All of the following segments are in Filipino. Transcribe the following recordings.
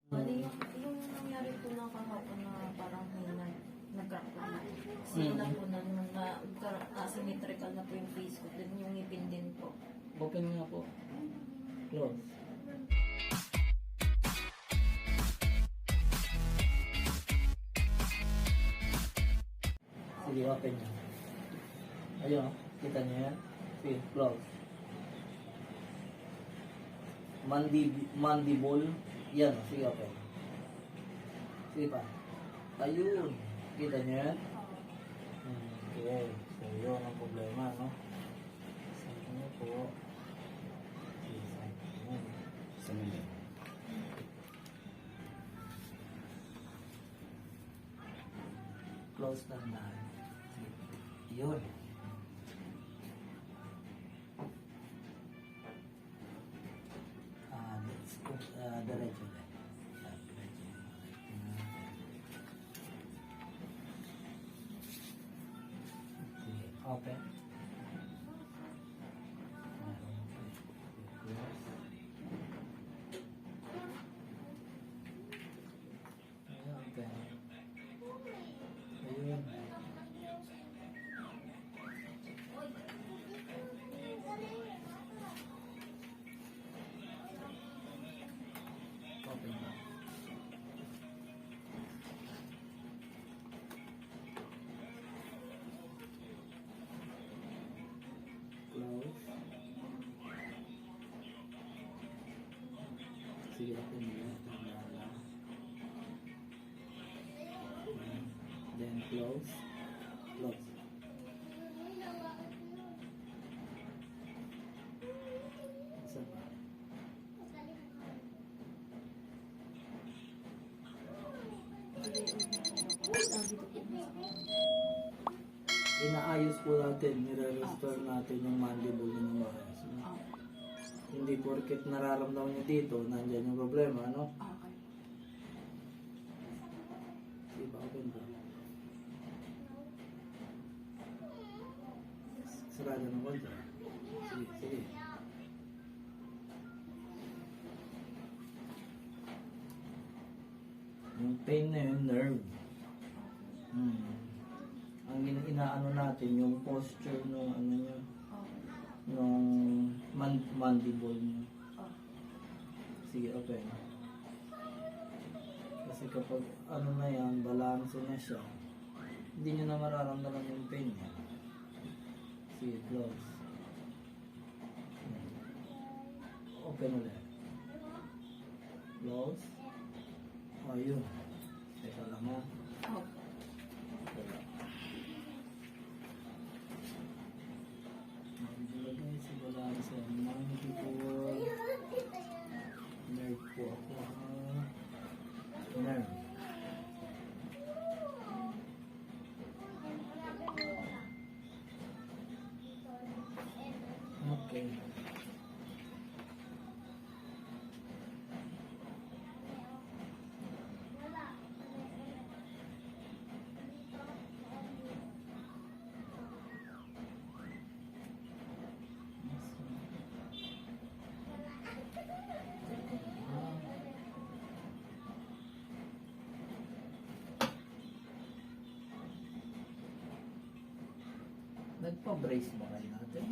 Bali, yung nangyari po na kahapon na parang may nag-crack po na. Simula po na nung asymmetrical na po yung face ko, din yung ngipin din po. Open nga po. Close. Sige, open niya. Ayun, kita niyo yan? Sige, close. Mandible. Yan, sige, open. Sige pa. Ayun. Kita niyo yan? Okay. So, yun ang problema, no? Sabi niyo po. Sige, sabi niyo. Sa mali. Close lang na. Yun. Let's go. Diretso lang. Diretso. Okay. Open. Open. Ayun. Open na. Close. Sige, open na. Then close. Close. Isa pa. Inaayos po natin, nire-restore natin yung mandible ng maayos. No? Hindi porket nararamdaman nyo dito, nandyan yung problema, no? Okay. Sige ba, open ba? Sarado ng konti. Sige, sige. Yung pain na yun, nerve. Ang inaano natin, yung posture ng ano nyo, ng mandible nyo. Sige, okay. Kasi kapag ano na yan, balance na siya, hindi nyo na mararamdaman yung pain niya. Sige, close. Open ulit. Close. Ayun. Teka lang ha. Ilagay sa balance yan. Mandible. Nerve po ako ha. Nerve. Okay. Nagpa-brace mo kayo natin.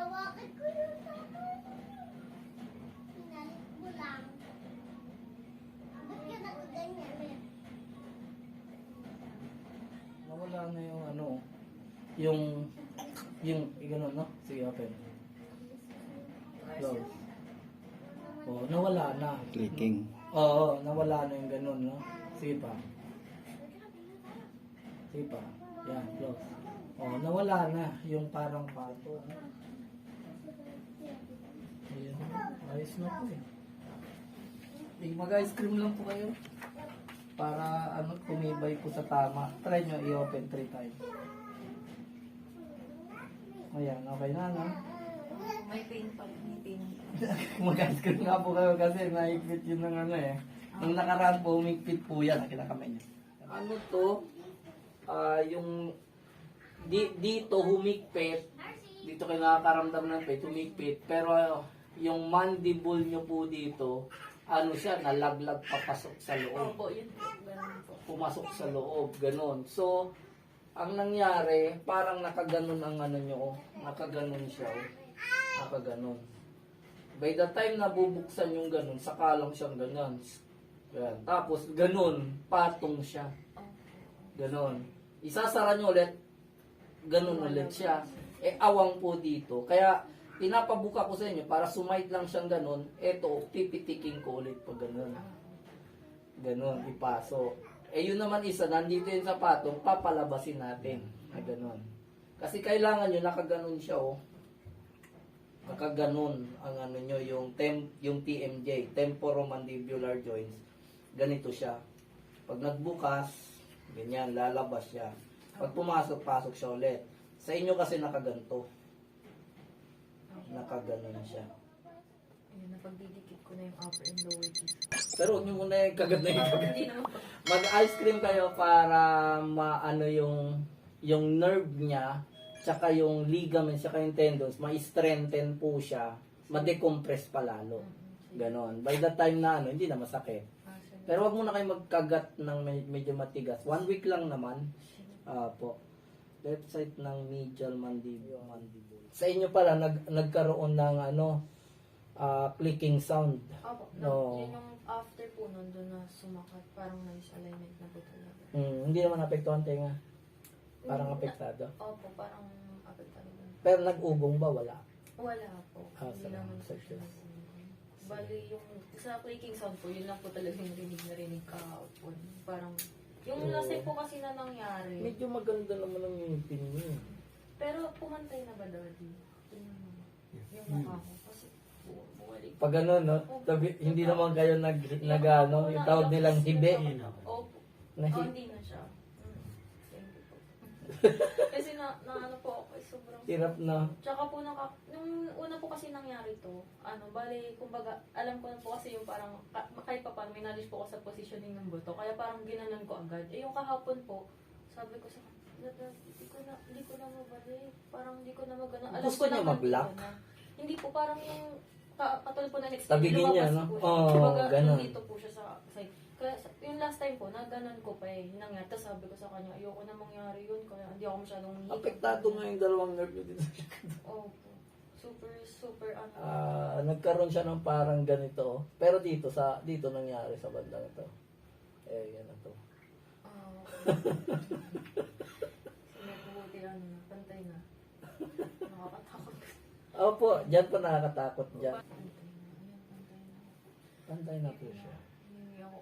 Bakit ko yung tatay? Pinalit mo lang. Ba't ka nakaganyan eh? Nawala na yung ano, yung gano'n, no? Sige, open. Close. Oh, nawala na. Clicking. Oo, nawala na yung gano'n, no? Sige pa. Sige pa. Yan, close. Oh, nawala na yung parang pato. No? Ayan, ayos na po eh. Mag-ice cream lang po kayo. Para ano, tumibay po sa tama. Try nyo i-open 3 times. Ayan, okay na, no? May pain pa, may pain. Mag-ice cream nga po kayo kasi naipit yun ng ano eh. Nung nakaraan po, umigpit po yan. Nakita kamay niya. Ano to? Yung dito humigpit, dito kayo nakakaramdam ng pain, humigpit, pero yung mandible nyo po dito, ano siya, nalaglag papasok sa loob. Opo, yun po. Ganun po. Pumasok sa loob, ganon. So, ang nangyari, parang nakaganon ang ano nyo, oh. Nakaganon siya, oh. Nakaganon. By the time na bubuksan yung ganon, saka lang siyang ganon. Yan. Tapos, ganon, patong siya. Ganon. Isasara nyo ulit, ganon ulit siya. Awang po dito. Kaya, pinapabuka ko sa inyo, para sumait lang siyang ganon, eto, pipitiking ko ulit pag ganon. Ganon, ipasok. Yun naman isa, nandito yung sa patong, papalabasin natin. Na ganon. Kasi kailangan nyo, nakaganon siya, oh. Nakaganon ang ano nyo, yung TMJ, temporomandibular joints. Ganito siya. Pag nagbukas, ganyan, lalabas siya. Pag pumasok, pasok siya ulit. Sa inyo kasi nakaganto. Nakaganon siya. Ayun, napagdidikit ko na yung upper and lower teeth. Pero huwag nyo muna yung kagat na yung kagat. Hindi naman po. Mag-ice cream kayo para maano yung nerve niya, tsaka yung ligaments, tsaka yung tendons, ma-strengthen po siya, ma-decompress pa lalo. Ganon. By the time na ano, hindi na masakit. Pero wag muna kayo magkagat ng medyo matigas. 1 week lang naman. Po. Left side ng medial mandible. Sa inyo pala, nagkaroon ng clicking sound. Opo, No. yun yung after po nun, doon na sumakat. Parang nice alignment na po talaga. Hindi naman apektuhan tenga. Parang apektado. Opo, parang apektado na. Pero nag-ugong ba? Wala. Wala po. Ah, Hindi salamat naman sa po siya Diyos. nag- Bali, yung sa clicking sound po, yun lang po talaga yung rinig kahapon. Parang, yung Oo. last time po kasi na nangyari. Medyo maganda naman ang ngipin niyo. Pero pumantay na ba, Daddy? Tingnan mo. Yung mukha ko. Kasi, bumalik. Pag ano, no? Hindi naman kayo nag yung tawag nilang hibe. Opo. Na Oh, hindi na siya. Thank you po. Kasi ano po ako, sobrang... hirap na. Tsaka po, nung una po kasi nangyari to, bali, kumbaga, alam ko na po kasi yung parang, kahit pa paano, may knowledge po ako sa positioning ng buto, kaya parang ginanon ko agad. Yung kahapon po, sabi ko sa hindi ko na mabalik. Parang hindi ko na magana. Alam Gusto ko niya naman mag-lock? po na. Hindi po, parang yung katulad po na next Tabigin niya, no? po siya. Oo, Kumbaga, ganun. nandito po siya sa side. Kaya yung last time po, naganon ko pa nangyari. Tapos sabi ko sa kanya, ayoko na mangyari yun. Kaya hindi ako masyadong hihikap. Apektado nga yung dalawang nerve niyo dito. Opo. Super Nagkaroon siya ng parang ganito. Pero dito nangyari sa bandang ito. Yan na to. Mabuti pantay na. Nakakatakot. Opo, dyan po nakakatakot dyan. Pantay na. Ayan, pantay na. Pantay na po siya. Hindi ako